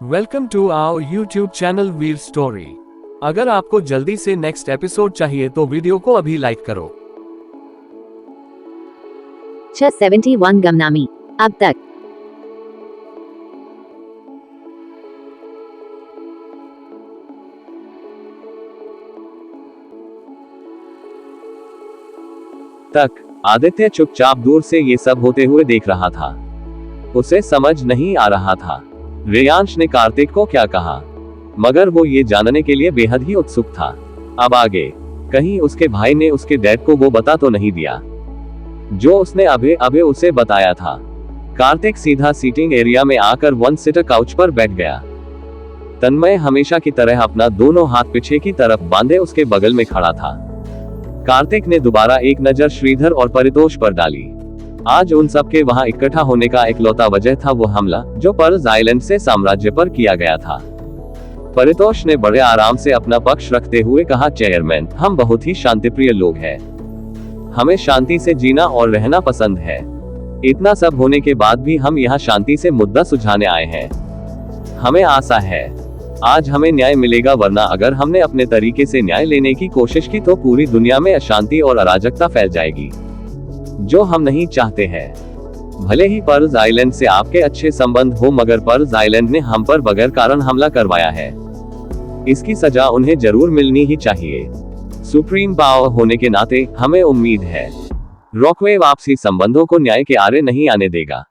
Welcome to our YouTube channel Veer story. अगर आपको जल्दी से नेक्स्ट एपिसोड चाहिए तो वीडियो को अभी लाइक करो। 671 गमनामी अब तक। आदित्य चुपचाप दूर से ये सब होते हुए देख रहा था। उसे समझ नहीं आ रहा था रेयांश ने कार्तिक को क्या कहा, मगर वो ये जानने के लिए बेहद ही उत्सुक था। अब आगे कहीं उसके भाई ने उसके डैड को वो बता तो नहीं दिया जो उसने अभी अभी उसे बताया था। कार्तिक सीधा सीटिंग एरिया में आकर वन सीटर काउच पर बैठ गया। तन्मय हमेशा की तरह अपना दोनों हाथ पीछे की तरफ बांधे उसके बगल में खड़ा था। कार्तिक ने दोबारा एक नजर श्रीधर और परितोष पर डाली। आज उन सब के वहां इकट्ठा होने का इकलौता वजह था वो हमला जो पर्ल आइलैंड से साम्राज्य पर किया गया था। परितोष ने बड़े आराम से अपना पक्ष रखते हुए कहा, चेयरमैन, हम बहुत ही शांतिप्रिय लोग हैं। हमें शांति से जीना और रहना पसंद है। इतना सब होने के बाद भी हम यहाँ शांति से मुद्दा सुलझाने आए हैं। हमें आशा है आज हमें न्याय मिलेगा, वरना अगर हमने अपने तरीके से न्याय लेने की कोशिश की तो पूरी दुनिया में अशांति और अराजकता फैल जाएगी, जो हम नहीं चाहते हैं। भले ही पर्ल आइलैंड से आपके अच्छे संबंध हो, मगर पर्ल आइलैंड ने हम पर बगैर कारण हमला करवाया है। इसकी सजा उन्हें जरूर मिलनी ही चाहिए। सुप्रीम पावर होने के नाते हमें उम्मीद है रॉकवेव आपसी संबंधों को न्याय के आरे नहीं आने देगा।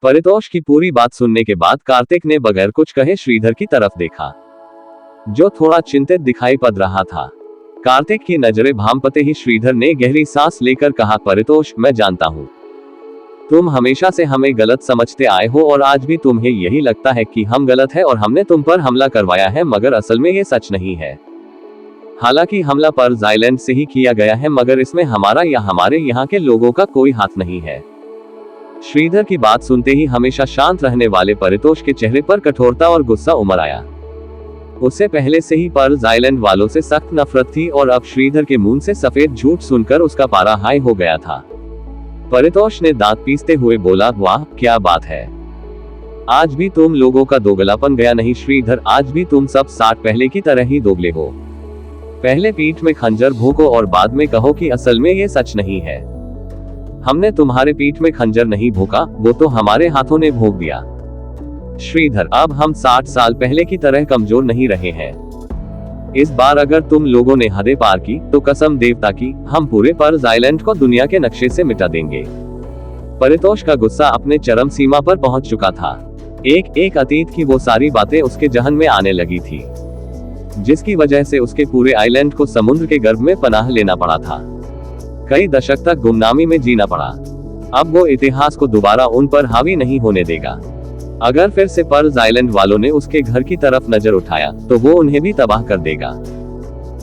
परितोष की पूरी बात सुनने के बाद कार्तिक ने बगैर कुछ कहे श्रीधर की तरफ देखा, जो थोड़ा चिंतित दिखाई पड़ रहा था। कार्तिक की नजरें भांपते ही श्रीधर ने गहरी सांस लेकर कहा, परितोष, मैं जानता हूँ तुम हमेशा से हमें गलत समझते आए हो और आज भी तुम्हें यही लगता है कि हम गलत है और हमने तुम पर हमला करवाया है, मगर असल में ये सच नहीं है। हालांकि हमला पर्ल आइलैंड से ही किया गया है, मगर इसमें हमारा या हमारे यहाँ के लोगों का कोई हाथ नहीं है। श्रीधर की बात सुनते ही हमेशा शांत रहने वाले परितोष के चेहरे पर कठोरता और गुस्सा उमड़ आया। उससे पहले से ही पर्ल आइलैंड वालों से सख्त नफरत थी और अब श्रीधर के मुंह से सफेद झूठ सुनकर उसका पारा हाई हो गया था। परितोष ने दांत पीसते हुए बोला, वाह क्या बात है, आज भी तुम लोगों का दोगलापन गया नहीं श्रीधर। आज भी तुम सब साथ पहले की तरह ही दोगले हो। पहले पीठ में खंजर भोंको और बाद में कहो कि असल में ये सच नहीं है। हमने तुम्हारे पीठ में खंजर नहीं भोंका, वो तो हमारे हाथों ने भोंक दिया। श्रीधर, अब हम 60 साल पहले की तरह कमजोर नहीं रहे हैं। इस बार अगर तुम लोगों ने हदें पार की तो कसम देवता की हम पूरे पर्ल आइलैंड को दुनिया के नक्शे से मिटा देंगे। परितोष का गुस्सा अपने चरम सीमा पर पहुंच चुका था। एक अतीत की वो सारी बातें उसके जहन में आने लगी थी, जिसकी वजह से उसके पूरे आइलैंड को समुद्र के गर्भ में पनाह लेना पड़ा था। कई दशक तक गुमनामी में जीना पड़ा। अब वो इतिहास को दोबारा उन पर हावी नहीं होने देगा। अगर फिर से पर्ल आइलैंड वालों ने उसके घर की तरफ नजर उठाया तो वो उन्हें भी तबाह कर देगा।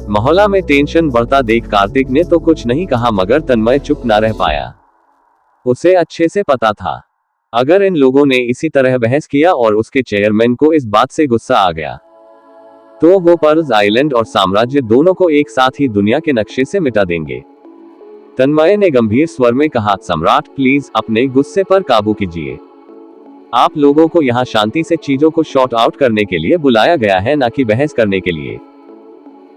मोहल्ला में टेंशन बढ़ता देख कार्तिक ने तो कुछ नहीं कहा, मगर तन्मय चुप न रह पाया। उसे अच्छे से पता था अगर इन लोगों ने इसी तरह बहस किया और उसके चेयरमैन को इस बात से गुस्सा आ गया तो वो पर्ल आइलैंड और साम्राज्य दोनों को एक साथ ही दुनिया के नक्शे से मिटा देंगे। तन्मय ने गंभीर स्वर में कहा, सम्राट प्लीज अपने गुस्से पर काबू कीजिए। आप लोगों को यहाँ शांति से चीजों को शॉर्ट आउट करने के लिए बुलाया गया है, न कि बहस करने के लिए।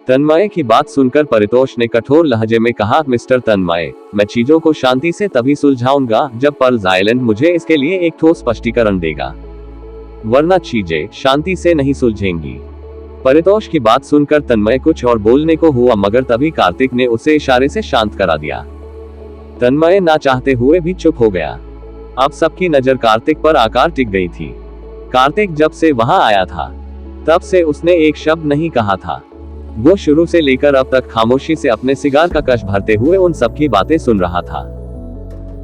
तन्मय की बात सुनकर परितोष ने कठोर लहजे में कहा, मिस्टर तन्मय, मैं चीजों को शांति से तभी सुलझाऊंगा जब पर्ल आइलैंड मुझे इसके लिए एक ठोस स्पष्टीकरण देगा, वरना चीजें शांति से नहीं सुलझेंगी। परितोष की बात सुनकर तन्मय कुछ और बोलने को हुआ, मगर तभी कार्तिक ने उसे इशारे से शांत करा दिया। तन्मय ना चाहते हुए भी चुप हो गया। अब सबकी नजर कार्तिक पर आकर टिक गई थी। कार्तिक जब से वहां आया था तब से उसने एक शब्द नहीं कहा था। वो शुरू से लेकर अब तक खामोशी से अपने सिगार का कश भरते हुए उन सबकी बातें सुन रहा था।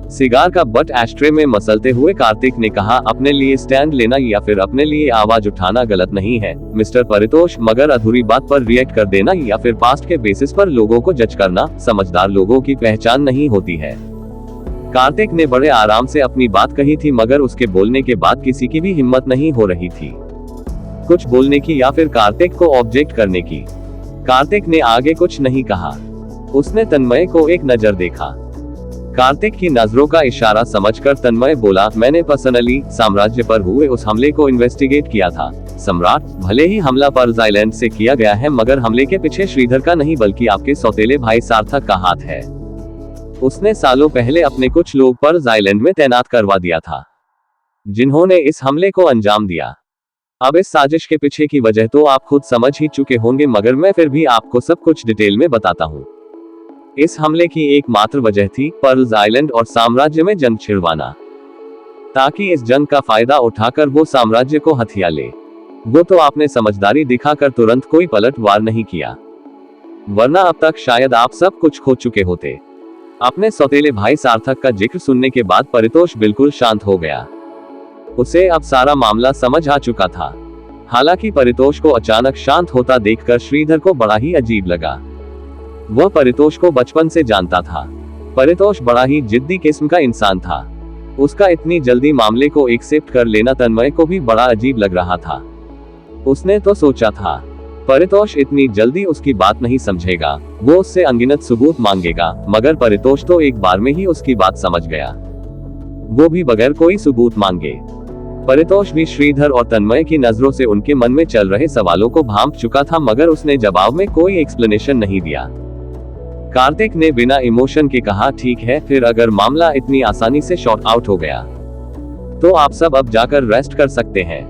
सिगार का बट एस्ट्रे में मसलते हुए कार्तिक ने कहा, अपने लिए स्टैंड लेना या फिर अपने लिए आवाज उठाना गलत नहीं है मिस्टर परितोष, मगर अधूरी बात पर रिएक्ट कर देना या फिर पास्ट के बेसिस पर लोगों को जज करना समझदार लोगों की पहचान नहीं होती है। कार्तिक ने बड़े आराम से अपनी बात कही थी, मगर उसके बोलने के बाद किसी की भी हिम्मत नहीं हो रही थी कुछ बोलने की या फिर कार्तिक को ऑब्जेक्ट करने की। कार्तिक ने आगे कुछ नहीं कहा। उसने तन्मय को एक नजर देखा। कार्तिक की नजरों का इशारा समझकर तन्मय बोला, मैंने पर्सनली साम्राज्य पर हुए उस हमले को इन्वेस्टिगेट किया था सम्राट। भले ही हमला पर्ल आइलैंड से किया गया है, मगर हमले के पीछे श्रीधर का नहीं बल्कि आपके सौतेले भाई सार्थक का हाथ है। उसने सालों पहले अपने कुछ लोग पर्ल आइलैंड में तैनात करवा दिया था, जिन्होंने इस हमले को अंजाम दिया। अब इस साजिश के पीछे की वजह तो आप खुद समझ ही चुके होंगे, मगर मैं फिर भी आपको सब कुछ डिटेल में बताता हूँ। इस हमले की एकमात्र वजह थी पर्ल आइलैंड और साम्राज्य में जंग छिड़वाना, ताकि इस जंग का फायदा उठाकर वो साम्राज्य को हथिया ले। वो तो आपने समझदारी दिखाकर तुरंत कोई पलटवार नहीं किया, वरना अब तक शायद आप सब कुछ खो चुके होते। अपने सौतेले भाई सार्थक का जिक्र सुनने के बाद परितोष बिल्कुल शांत हो गया। उसे अब सारा मामला समझ आ चुका था। हालांकि परितोष को अचानक शांत होता देखकर श्रीधर को बड़ा ही अजीब लगा। वह परितोष को बचपन से जानता था। परितोष बड़ा ही जिद्दी किस्म का इंसान था। उसका इतनी जल्दी मामले को एक्सेप्ट कर लेना तन्मय को भी बड़ा अजीब लग रहा था। उसने तो सोचा था परितोष इतनी जल्दी उसकी बात नहीं समझेगा, वो उससे अनगिनत सबूत मांगेगा, मगर परितोष तो एक बार में ही उसकी बात समझ गया, वो भी बगैर कोई सबूत मांगे। परितोष भी श्रीधर और तन्मय की नजरों से उनके मन में चल रहे सवालों को भांप चुका था, मगर उसने जवाब में कोई एक्सप्लेनेशन नहीं दिया। कार्तिक ने बिना इमोशन के कहा, ठीक है, फिर अगर मामला इतनी आसानी से शॉर्ट आउट हो गया तो आप सब अब जाकर रेस्ट कर सकते हैं,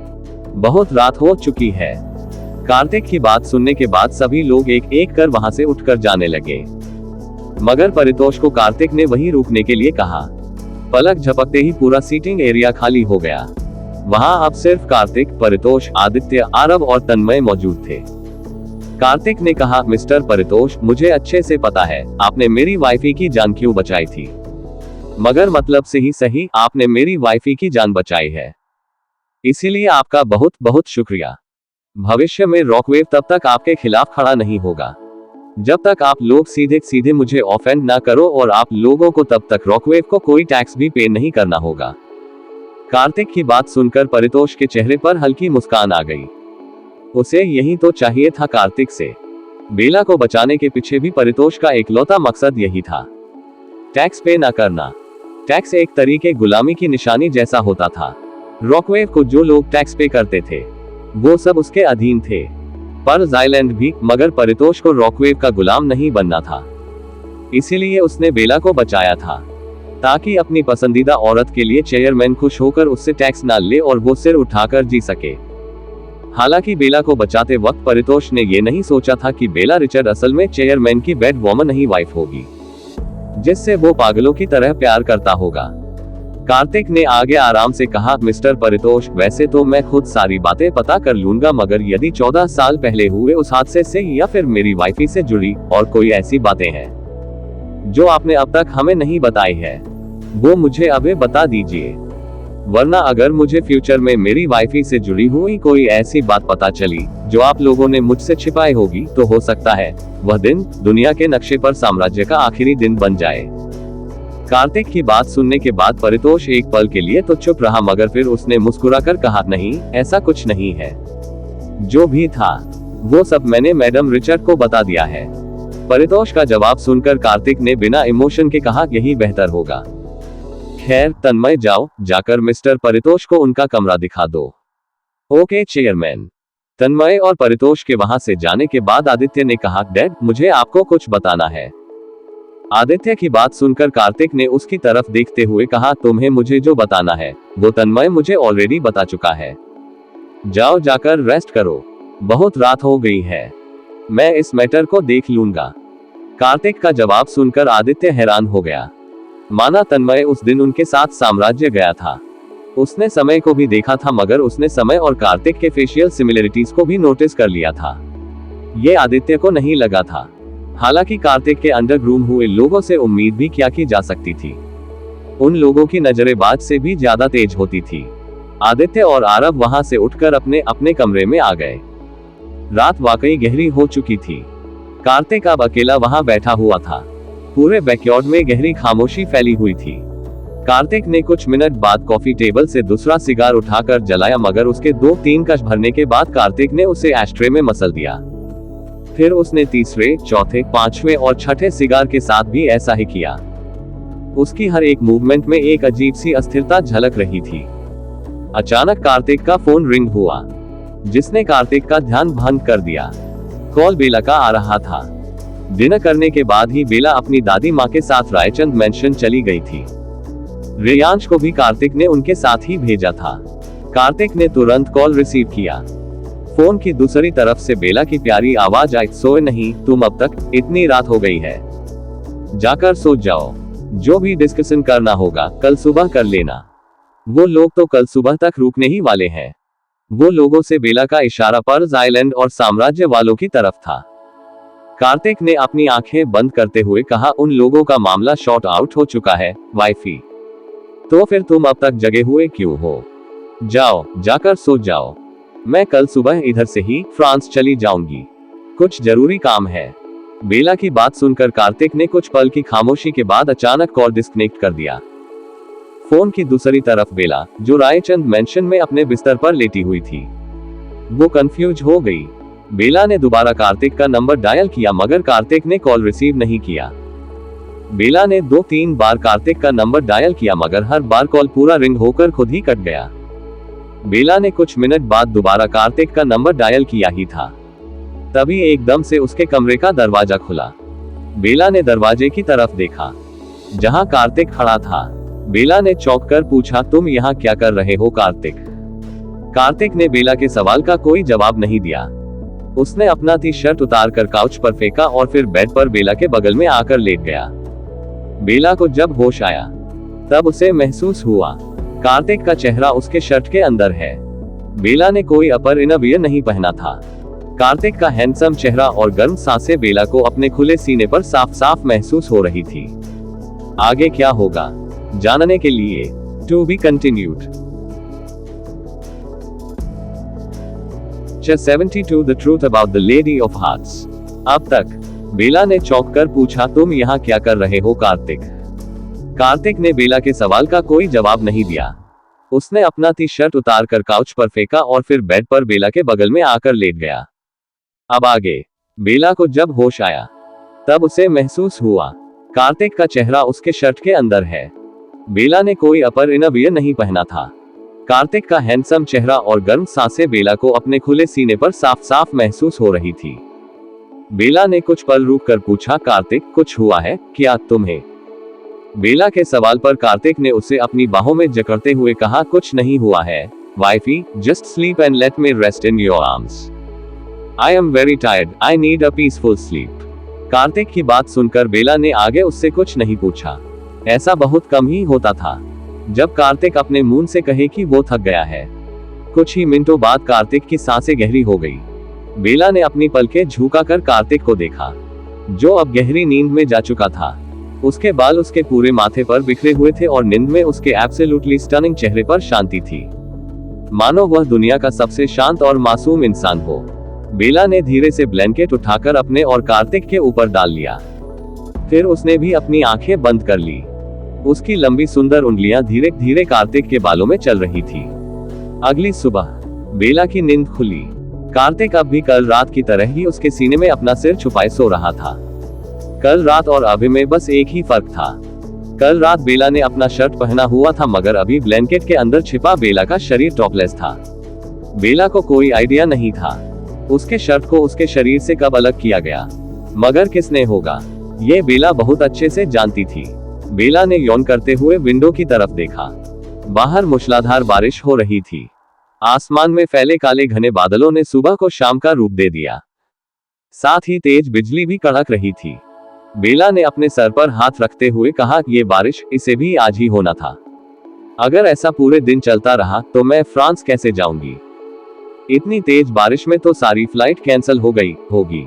बहुत रात हो चुकी है। कार्तिक की बात सुनने के बाद सभी लोग एक एक कर वहां से उठकर जाने लगे, मगर परितोष को कार्तिक ने वहीं रुकने के लिए कहा। पलक झपकते ही पूरा सीटिंग एरिया खाली हो गया। वहां अब सिर्फ कार्तिक, परितोष, आदित्य, आरव और तन्मय मौजूद थे। कार्तिक ने कहा, मिस्टर परितोष, मुझे अच्छे से पता है आपने मेरी वाइफी की जान क्यों बचाई थी, मगर मतलब से ही सही आपने मेरी वाइफी की जान बचाई है, इसीलिए आपका बहुत बहुत शुक्रिया। भविष्य में रॉकवेव तब तक आपके खिलाफ खड़ा नहीं होगा जब तक आप लोग सीधे सीधे मुझे ऑफेंड ना करो, और आप लोगों को तब तक रॉकवेव को कोई टैक्स भी पे नहीं करना होगा। कार्तिक की बात सुनकर परितोष के चेहरे पर हल्की मुस्कान आ गई। उसे यही तो चाहिए था कार्तिक से। बेला को बचाने के पीछे भी परितोष का एकलौता मकसद यही था, टैक्स पे ना करना। टैक्स एक तरीके गुलामी की निशानी जैसा होता था। रॉकवेव को जो लोग टैक्स पे करते थे वो सब उसके अधीन थे, पर्ल आइलैंड भी, मगर परितोष को रॉकवेव का गुलाम नहीं बनना था। इसीलिए उसने बेला को बचाया था, ताकि अपनी पसंदीदा औरत के लिए चेयरमैन खुश होकर उससे टैक्स ना ले और वो सिर उठाकर जी सके। हालांकि बेला को बचाते वक्त परितोष ने ये नहीं सोचा था कि बेला रिचर्ड असल में चेयरमैन की बेड वॉमन नहीं वाइफ होगी, जिससे वो पागलों की तरह प्यार करता होगा। कार्तिक ने आगे आराम से कहा, मिस्टर परितोष, वैसे तो मैं खुद सारी बातें पता कर लूंगा, मगर यदि 14 साल पहले हुए उस हादसे से या फिर मेरी वाइफी से जुड़ी और कोई ऐसी बातें हैं जो आपने अब तक हमें नहीं बताई है, वो मुझे अभी बता दीजिए, वरना अगर मुझे फ्यूचर में मेरी वाइफी से जुड़ी हुई कोई ऐसी बात पता चली जो आप लोगों ने मुझसे छिपाई होगी, तो हो सकता है वह दिन दुनिया के नक्शे पर साम्राज्य का आखिरी दिन बन जाए। कार्तिक की बात सुनने के बाद परितोष एक पल के लिए तो चुप रहा, मगर फिर उसने मुस्कुराकर कहा, नहीं, ऐसा कुछ नहीं है, जो भी था वो सब मैंने मैडम रिचर्ड को बता दिया है। परितोष का जवाब सुनकर कार्तिक ने बिना इमोशन के कहा, यही बेहतर होगा। खैर तन्मय, जाओ, जाकर मिस्टर परितोष को उनका कमरा दिखा दो। Okay chairman. तन्मय और परितोष के वहां से जाने के बाद आदित्य ने कहा, डैड, मुझे आपको कुछ बताना है। आदित्य की बात सुनकर कार्तिक ने उसकी तरफ देखते हुए कहा, तुम्हें मुझे जो बताना है वो तन्मय मुझे ऑलरेडी बता चुका है। जाओ, जाकर रेस्ट करो, बहुत रात हो गई है, मैं इस मैटर को देख लूंगा। कार्तिक का जवाब सुनकर आदित्य हैरान हो गया। माना तन्मय उस दिन उनके साथ साम्राज्य गया था। उसने समय को भी देखा था, मगर उसने समय और कार्तिक के फेशियल सिमिलरिटीज को भी नोटिस कर लिया था। ये आदित्य को नहीं लगा था। हालांकि कार्तिक के अंडरग्रूम हुए लोगों से उम्मीद भी क्या की जा सकती थी, उन लोगों की नजरें बाज से भी ज्यादा तेज होती थी। आदित्य और आरव वहां से उठकर अपने अपने कमरे में आ गए। रात वाकई गहरी हो चुकी थी। कार्तिक अब अकेला वहां बैठा हुआ था। पूरे बैकयार्ड में गहरी खामोशी फैली हुई थी। कार्तिक ने कुछ मिनट बाद कॉफी टेबल से दूसरा सिगार उठाकर जलाया, मगर उसके 2-3 कश भरने के बाद कार्तिक ने उसे एस्ट्रे में मसल दिया। फिर उसने तीसरे, चौथे, पांचवें और छठे सिगार के साथ भी ऐसा ही किया। उसकी हर एक मूवमेंट में एक अजीब सी अस्थिरता झलक रही थी। अचानक कार्तिक का फोन रिंग हुआ, जिसने कार्तिक का ध्यान भंग कर दिया। कॉल बेला का आ रहा था। डिनर करने के बाद ही बेला अपनी दादी माँ के साथ रायचंद मेंशन चली गई थी। रेयांश को भी कार्तिक ने उनके साथ ही भेजा था। कार्तिक ने तुरंत कॉल रिसीव किया। फोन की दूसरी तरफ से बेला की प्यारी आवाज आई, सोए नहीं तुम अब तक? इतनी रात हो गई है, जाकर सो जाओ। जो भी डिस्कशन करना होगा कल सुबह कर लेना। वो लोग तो कल सुबह तक रुकने ही वाले हैं। वो लोगों से बेला का इशारा पर्ल आइलैंड और साम्राज्य वालों की तरफ था। कार्तिक ने अपनी आंखें बंद करते हुए कहा, उन लोगों का मामला शॉर्ट आउट हो चुका है वाइफी। तो फिर तुम अब तक जगे हुए क्यों हो? जाओ, जाकर सो जाओ। मैं कल सुबह इधर से ही फ्रांस चली जाऊंगी, कुछ जरूरी काम है। बेला की बात सुनकर कार्तिक ने कुछ पल की खामोशी के बाद अचानक कॉल डिस्कनेक्ट कर दिया। फोन की दूसरी तरफ बेला, जो रायचंद मेंशन में अपने बिस्तर पर लेटी हुई थी, वो कंफ्यूज हो गई। बेला ने दोबारा कार्तिक का नंबर डायल किया, मगर कार्तिक ने कॉल रिसीव नहीं किया। बेला ने 2-3 बार कार्तिक का नंबर डायल किया, मगर हर बार कॉल पूरा रिंग होकर खुद ही कट गया। बेला ने कुछ मिनट बाद दोबारा कार्तिक का नंबर डायल किया ही था, तभी एकदम से उसके कमरे का दरवाजा खुला। बेला ने दरवाजे की तरफ देखा, जहां कार्तिक खड़ा था। बेला ने चौंक कर पूछा, तुम यहाँ क्या कर रहे हो कार्तिक? कार्तिक ने बेला के सवाल का कोई जवाब नहीं दिया। उसने अपना टी शर्ट उतार कर काउच पर फेंका और फिर बेड पर बेला के बगल में आकर लेट गया। बेला को जब होश आया, तब उसे महसूस हुआ कार्तिक का चेहरा उसके शर्ट के अंदर है। बेला ने कोई अपर इनरवियर नहीं पहना था। कार्तिक का हैंडसम चेहरा और गर्म सांसें बेला को अपने खुले सीने पर साफ साफ महसूस हो रही थी। आगे क्या होगा जानने के लिए to be continued. Chapter 72 The Truth About the Lady of Hearts। अब तक बेला ने चौंक कर पूछा, तुम यहाँ क्या कर रहे हो कार्तिक? कार्तिक ने बेला के सवाल का कोई जवाब नहीं दिया। उसने अपना टी शर्ट उतार कर काउच पर फेंका और फिर बेड पर बेला के बगल में आकर लेट गया। अब आगे बेला को जब होश आया, तब उसे महसूस हुआ कार्तिक का चेहरा उसके शर्ट के अंदर है। बेला ने कोई अपर इनरवियर नहीं पहना था। कार्तिक का हैंडसम चेहरा और गर्म सांसें बेला को अपने खुले सीने पर साफ साफ महसूस हो रही थी। बेला ने कुछ पल रुक कर पूछा, कार्तिक कुछ हुआ है क्या तुम्हें? बेला के सवाल पर कार्तिक ने उसे अपनी बाहों में जकड़ते हुए कहा, कुछ नहीं हुआ है wifey, just sleep and let me rest in your arms. I am very tired, I need a peaceful sleep. Kartik की बात सुनकर बेला ने आगे उससे कुछ नहीं पूछा। ऐसा बहुत कम ही होता था जब कार्तिक अपने मुंह से कहे कि वो थक गया है। कुछ ही मिनटों बाद कार्तिक की सांसें गहरी हो गई। बेला ने अपनी पलकें झुकाकर कार्तिक को देखा, जो अब गहरी नींद में जा चुका था। उसके बाल उसके पूरे माथे पर बिखरे हुए थे और नींद में उसके एब्सोल्युटली स्टनिंग चेहरे पर शांति थी, मानो वह दुनिया का सबसे शांत और मासूम इंसान हो। बेला ने धीरे से ब्लैंकेट उठाकर अपने और कार्तिक के ऊपर डाल लिया। फिर उसने भी अपनी आंखें बंद कर ली। उसकी लंबी सुंदर उंगलियां धीरे धीरे कार्तिक के बालों में चल रही थी। अगली सुबह बेला की नींद खुली। कार्तिक अब भी कल रात की तरह ही उसके सीने में अपना सिर छुपाए सो रहा था। कल रात और अभी में बस एक ही फर्क था। कल रात बेला ने अपना शर्ट पहना हुआ था, मगर अभी ब्लैंकेट के अंदर छिपा बेला का शरीर टॉपलेस था। बेला को कोई आइडिया नहीं था उसके शर्ट को उसके शरीर से कब अलग किया गया, मगर किसने होगा ये बेला बहुत अच्छे से जानती थी। बेला ने यौन करते हुए विंडो की तरफ देखा। बाहर मूसलाधार बारिश हो रही थी। आसमान में फैले काले घने बादलों ने सुबह को शाम का रूप दे दिया। साथ ही तेज बिजली भी कड़क रही थी। बेला ने अपने सर पर हाथ रखते हुए कहा, ये बारिश इसे भी आज ही होना था। अगर ऐसा पूरे दिन चलता रहा तो मैं फ्रांस कैसे जाऊंगी? इतनी तेज बारिश में तो सारी फ्लाइट कैंसिल हो गई होगी।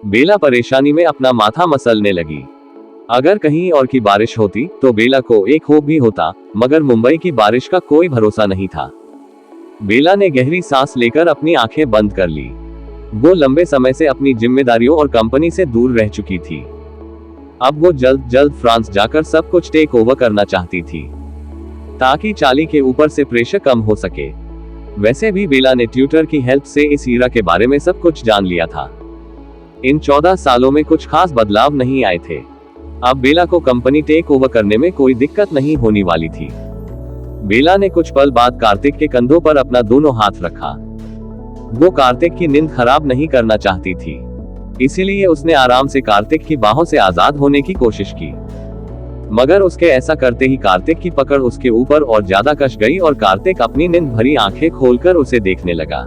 बेला परेशानी में अपना माथा मसलने लगी। अगर कहीं और की बारिश होती तो बेला को एक होप भी होता, मगर मुंबई की बारिश का कोई भरोसा नहीं था। बेला ने गहरी सांस लेकर अपनी आंखें बंद कर ली। वो लंबे समय से अपनी जिम्मेदारियों और कंपनी से दूर रह चुकी थी। अब वो जल्द जल्द फ्रांस जाकर सब कुछ टेक ओवर करना चाहती थी, ताकि चार्ली के ऊपर से प्रेशर कम हो सके। वैसे भी बेला ने ट्यूटर की हेल्प से इस हीरा के बारे में सब कुछ जान लिया था। इन 14 सालों में कुछ खास बदलाव नहीं आए थे। अब बेला को कंपनी टेक ओवर करने में कोई दिक्कत नहीं होने वाली थी। बेला ने कुछ पल बाद कार्तिक के कंधों पर अपना दोनों हाथ रखा। वो कार्तिक की नींद खराब नहीं करना चाहती थी, इसीलिए उसने आराम से कार्तिक की बाहों से आजाद होने की कोशिश की। मगर उसके ऐसा करते ही कार्तिक की पकड़ उसके ऊपर और ज्यादा कस गई और कार्तिक अपनी नींद भरी आंखें खोलकर उसे देखने लगा।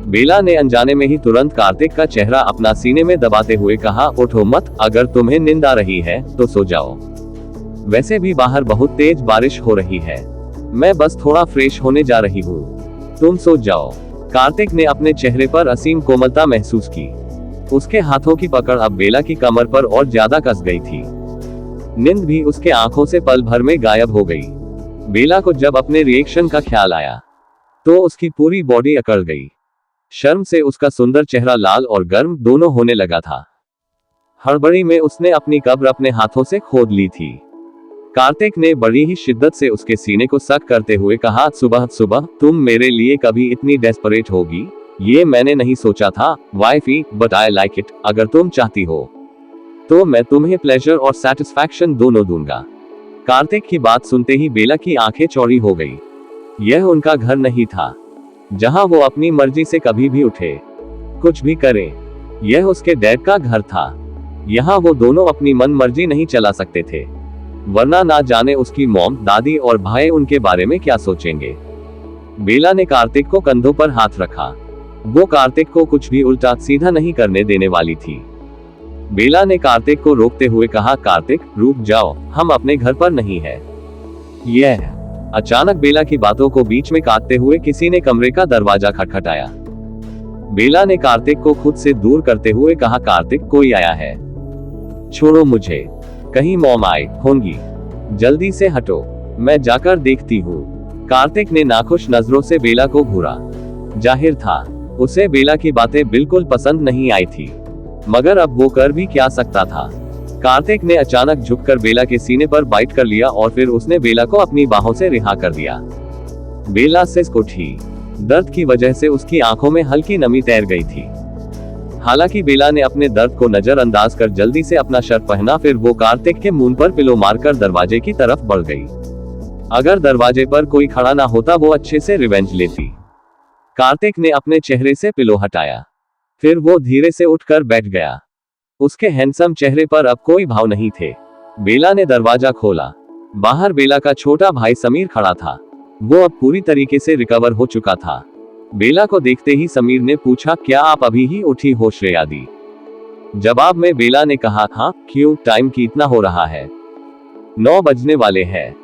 बेला ने अनजाने में ही तुरंत कार्तिक का चेहरा अपना सीने में दबाते हुए कहा, उठो मत, अगर तुम्हें नींद आ रही है तो सो जाओ। वैसे भी बाहर बहुत तेज बारिश हो रही है, मैं बस थोड़ा फ्रेश होने जा रही हूँ, तुम सो जाओ। कार्तिक ने अपने चेहरे पर असीम कोमलता महसूस की। उसके हाथों की पकड़ अब बेला की कमर पर और ज्यादा कस गई थी। नींद भी उसके आंखों से पल भर में गायब हो गई। बेला को जब अपने रिएक्शन का ख्याल आया तो उसकी पूरी बॉडी अकड़ गई। शर्म से उसका सुंदर चेहरा लाल और गर्म दोनों होने लगा था। हड़बड़ी में उसने अपनी कब्र अपने हाथों से खोद ली थी। कार्तिक ने बड़ी ही शिद्दत से उसके सीने को सक करते हुए कहा, सुबह सुबह तुम मेरे लिए कभी इतनी डेस्परेट होगी, ये मैंने नहीं सोचा था wifey, but I like it. अगर तुम चाहती हो तो मैं तुम्हें प्लेजर और सेटिस्फैक्शन दोनों दूंगा। कार्तिक की बात सुनते ही बेला की आंखें चौड़ी हो गई। यह उनका घर नहीं था जहां वो अपनी मर्जी से कभी भी उठे, कुछ भी करे। यह उसके डैड का घर था। यहाँ वो दोनों अपनी मन मर्जी नहीं चला सकते थे, वरना ना जाने उसकी मॉम, दादी और भाई उनके बारे में क्या सोचेंगे। बेला ने कार्तिक को कंधों पर हाथ रखा। वो कार्तिक को कुछ भी उल्टा सीधा नहीं करने देने वाली थी। बेला ने कार्तिक को रोकते हुए कहा, कार्तिक रुक जाओ, हम अपने घर पर नहीं है। यह अचानक बेला की बातों को बीच में काटते हुए किसी ने कमरे का दरवाजा खटखटाया। बेला ने कार्तिक को खुद से दूर करते हुए कहा, कार्तिक कोई आया है, छोड़ो मुझे, कहीं मॉम आई होंगी, जल्दी से हटो, मैं जाकर देखती हूँ। कार्तिक ने नाखुश नजरों से बेला को घूरा। जाहिर था उसे बेला की बातें बिल्कुल पसंद नहीं आई थी, मगर अब वो कर भी क्या सकता था। कार्तिक ने अचानक झुककर बेला के सीने पर बाइट कर लिया और फिर उसने बेला को अपनी बाहों से रिहा कर दिया। बेला सिसक उठी। दर्द की वजह से उसकी आंखों में हल्की नमी तैर गई थी। हालांकि बेला ने अपने दर्द को नजरअंदाज कर जल्दी से अपना शर्ट पहना, फिर वो कार्तिक के मुंह पर पिलो मारकर दरवाजे की तरफ बढ़ गई। अगर दरवाजे पर कोई खड़ा ना होता वो अच्छे से रिवेंज लेती। कार्तिक ने अपने चेहरे से पिलो हटाया, फिर वो धीरे से उठकर बैठ गया। उसके हैंडसम चेहरे पर अब कोई भाव नहीं थे। बेला ने दरवाजा खोला। बाहर बेला का छोटा भाई समीर खड़ा था। वो अब पूरी तरीके से रिकवर हो चुका था। बेला को देखते ही समीर ने पूछा, क्या आप अभी ही उठी हो श्रेया दी? जवाब में बेला ने कहा, हाँ, क्यों, टाइम कितना हो रहा है? 9 बजने वाले हैं।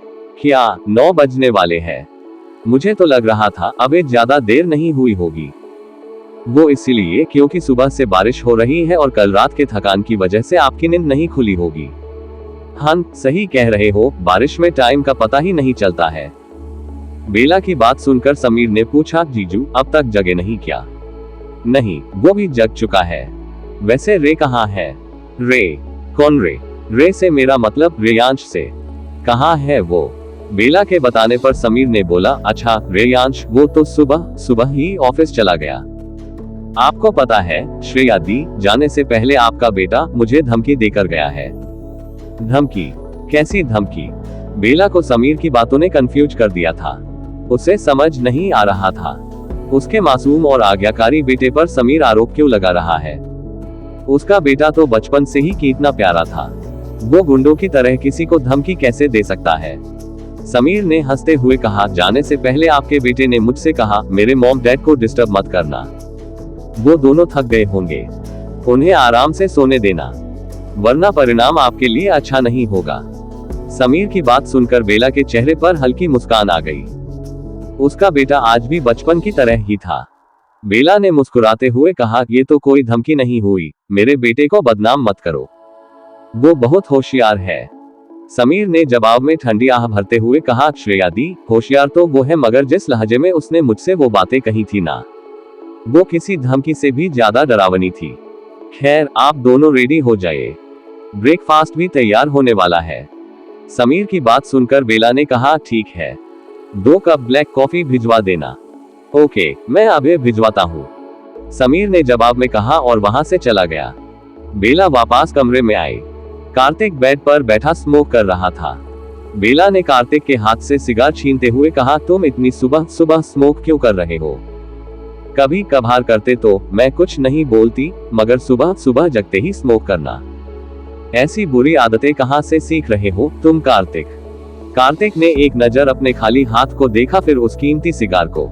क्या 9 बजने वाले हैं? मुझे तो लग रहा था अबे ज्यादा देर नहीं हुई होगी। वो इसीलिए क्योंकि सुबह से बारिश हो रही है और कल रात के थकान की वजह से आपकी नींद नहीं खुली होगी। हाँ, सही कह रहे हो, बारिश में टाइम का पता ही नहीं चलता है। बेला की बात सुनकर समीर ने पूछा, जीजू अब तक जगे नहीं क्या? नहीं, वो भी जग चुका है। वैसे रे कहाँ है? रे? कौन रे? रे से मेरा मतलब रेयांश से। कहाँ है वो? बेला के बताने पर समीर ने बोला, अच्छा रेयांश, वो तो सुबह ही ऑफिस चला गया। आपको पता है श्रेया दी, जाने से पहले आपका बेटा मुझे धमकी देकर गया है। धमकी? कैसी धमकी? बेला को समीर की बातों ने कंफ्यूज कर दिया था। उसे समझ नहीं आ रहा था उसके मासूम और आज्ञाकारी बेटे पर समीर आरोप क्यों लगा रहा है। उसका बेटा तो बचपन से ही कितना प्यारा था, वो गुंडों की तरह किसी को धमकी कैसे दे सकता है? समीर ने हंसते हुए कहा, जाने से पहले आपके बेटे ने मुझसे कहा, मेरे मॉम डैड को डिस्टर्ब मत करना, वो दोनों थक गए होंगे, उन्हें आराम से सोने देना, वरना परिणाम आपके लिए अच्छा नहीं होगा। समीर की बात सुनकर बेला के चेहरे पर हल्की मुस्कान आ गई। उसका बेटा आज भी बचपन की तरह ही था। बेला ने मुस्कुराते हुए कहा, ये तो कोई धमकी नहीं हुई, मेरे बेटे को बदनाम मत करो, वो बहुत होशियार है। समीर ने जवाब में ठंडी आह भरते हुए कहा, श्रेया दी, होशियार तो वो है, मगर जिस लहजे में उसने मुझसे वो बातें कही थी ना, वो किसी धमकी से भी ज्यादा डरावनी थी। खैर, आप दोनों रेडी हो जाइए, ब्रेकफास्ट भी तैयार होने वाला है। समीर की बात सुनकर बेला ने कहा, ठीक है, 2 कप ब्लैक कॉफी भिजवा देना। ओके, मैं अभी भिजवाता हूँ, समीर ने जवाब में कहा और वहां से चला गया। बेला वापस कमरे में आई। कार्तिक बेड पर बैठा स्मोक कर रहा था। बेला ने कार्तिक के हाथ से सिगार छीनते हुए कहा, तुम इतनी सुबह सुबह स्मोक क्यों कर रहे हो? कभी कभार करते तो मैं कुछ नहीं बोलती, मगर सुबह सुबह जगते ही स्मोक करना, ऐसी बुरी आदतें कहां से सीख रहे हो तुम कार्तिक? कार्तिक ने एक नजर अपने खाली हाथ को देखा, फिर उस कीमती सिगार को,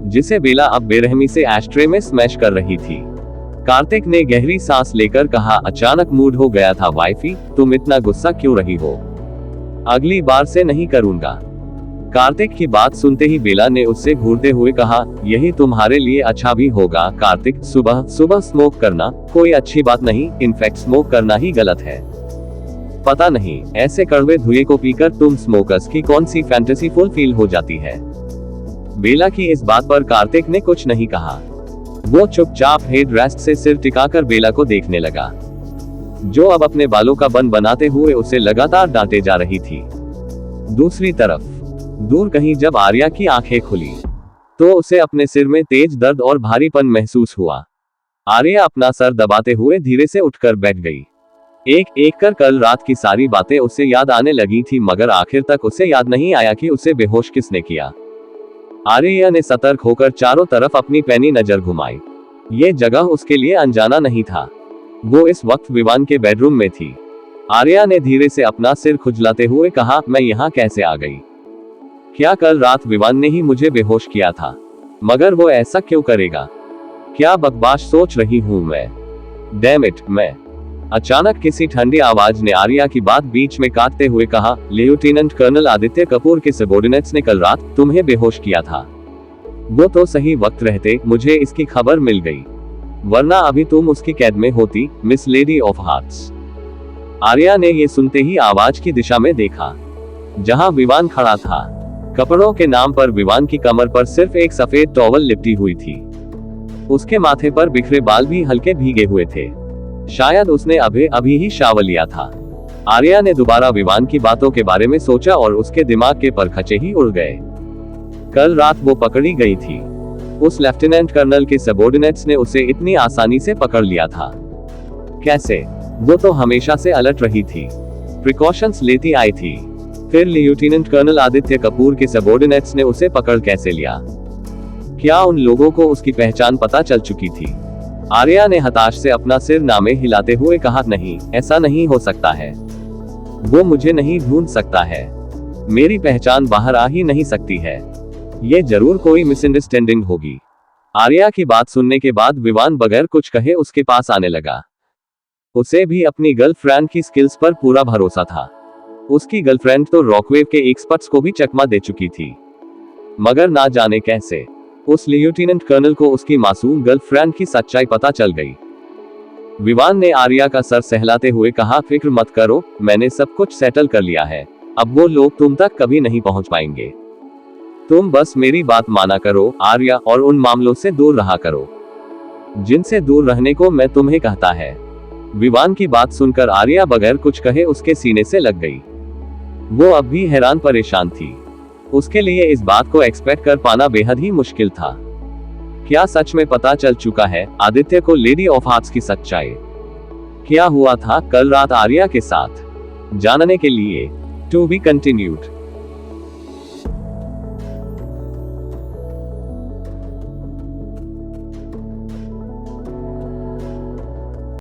जिसे बेला अब बेरहमी से एस्ट्रे में स्मैश कर रही थी। कार्तिक ने गहरी सांस लेकर कहा, अचानक मूड हो गया था वाइफी, तुम इतना गुस्सा क्यों रही हो? अगली बार से नहीं करूंगा। कार्तिक की बात सुनते ही बेला ने उससे घूरते हुए कहा, यही तुम्हारे लिए अच्छा भी होगा कार्तिक, सुबह सुबह स्मोक करना कोई अच्छी बात नहीं, इनफैक्ट स्मोक करना ही गलत है। पता नहीं ऐसे कड़वे धुएं को पीकर तुम स्मोकर्स की कौन सी फैंटेसी फुलफिल हो जाती है। बेला की इस बात पर कार्तिक ने कुछ नहीं कहा। वो चुपचाप हेड रेस्ट से सिर टिकाकर बेला को देखने लगा, जो अब अपने बालों का बन बनाते हुए उसे लगातार डांटे जा रही थी। दूसरी तरफ दूर कहीं जब आर्या की आंखें खुली तो उसे अपने सिर में तेज दर्द और भारीपन महसूस हुआ। आर्या अपना सर दबाते हुए धीरे से उठकर बैठ गई। एक एक कर कल रात की सारी बातें उसे याद आने लगी थी, मगर आखिर तक उसे याद नहीं आया कि उसे बेहोश किसने किया। आर्या ने सतर्क होकर चारों तरफ अपनी पैनी नजर घुमाई। ये जगह उसके लिए अनजाना नहीं था। वो इस वक्त विवान के बेडरूम में थी। आर्या ने धीरे से अपना सिर खुजलाते हुए कहा, मैं यहाँ कैसे आ गई? क्या कल रात विवान ने ही मुझे बेहोश किया था? मगर वो ऐसा क्यों करेगा? क्या बकवास सोच रही हूँ मैं? डैम इट, मैं। अचानक किसी ठंडी आवाज ने आर्या की बात बीच में काटते हुए कहा, लेफ्टिनेंट कर्नल आदित्य कपूर के सबॉर्डिनेट्स ने कल रात तुम्हें बेहोश किया था। वो तो सही वक्त रहते मुझे इसकी खबर मिल गई, वरना अभी तुम उसकी कैद में होती, miss lady of hearts. Arya ने ये सुनते ही आवाज की दिशा में देखा, जहां विवान खड़ा था। कपड़ों के नाम पर विवान की कमर पर सिर्फ एक सफेद टॉवल लिपटी हुई थी। उसके माथे पर बिखरे बाल भी हल्के भीगे हुए थे। शायद उसने अभी ही शावर लिया था। आर्या ने दोबारा विवान की बातों के बारे में सोचा और उसके दिमाग के परखचे ही उड़ गए। कल रात वो पकड़ी गई थी। उस लेफ्टिनेंट कर्नल के सबॉर्डिनेट्स ने उसे इतनी आसानी से पकड़ लिया था। कैसे? वो तो हमेशा से अलर्ट रही थी, प्रिकॉशंस लेती आई थी। फिर लेफ्टिनेंट कर्नल आदित्य कपूर के सबॉर्डिनेट्स ने उसे पकड़ कैसे लिया? क्या उन लोगों को उसकी पहचान पता चल चुकी थी? आर्या ने हताश से अपना सिर नामे हिलाते हुए कहा, नहीं, ऐसा नहीं हो सकता है। वो मुझे नहीं ढूंढ सकता है। मेरी पहचान बाहर आ ही नहीं सकती है। ये जरूर कोई मिसअंडरस्टैंडिंग होगी। आर्या की बात सुनने के बाद विवान बगैर कुछ कहे उसके पास आने लगा। उसे भी अपनी गर्लफ्रेंड की स्किल्स पर पूरा भरोसा था। उसकी गर्लफ्रेंड तो रॉकवेव के एक्सपर्ट्स को भी चकमा दे चुकी थी, मगर ना जाने कैसे उस लेफ्टिनेंट कर्नल को उसकी मासूम गर्लफ्रेंड की सच्चाई पता चल गई। विवान ने आर्या का सर सहलाते हुए कहा, फिक्र मत करो, मैंने सब कुछ सेटल कर लिया है। अब वो लोग तुम तक कभी नहीं पहुंच पाएंगे। तुम बस मेरी बात माना करो आर्या, और उन मामलों से दूर रहा करो जिनसे दूर रहने को मैं तुम्हें कहता है। विवान की बात सुनकर आर्या बगैर कुछ कहे उसके सीने से लग गई। वो अब भी हैरान परेशान थी। उसके लिए इस बात को एक्सपेक्ट कर पाना बेहद ही मुश्किल था। क्या सच में पता चल चुका है आदित्य को लेडी ऑफ हार्ट्स की सच्चाई? क्या हुआ था कल रात आर्या के साथ? जानने के लिए टू बी कंटिन्यूड।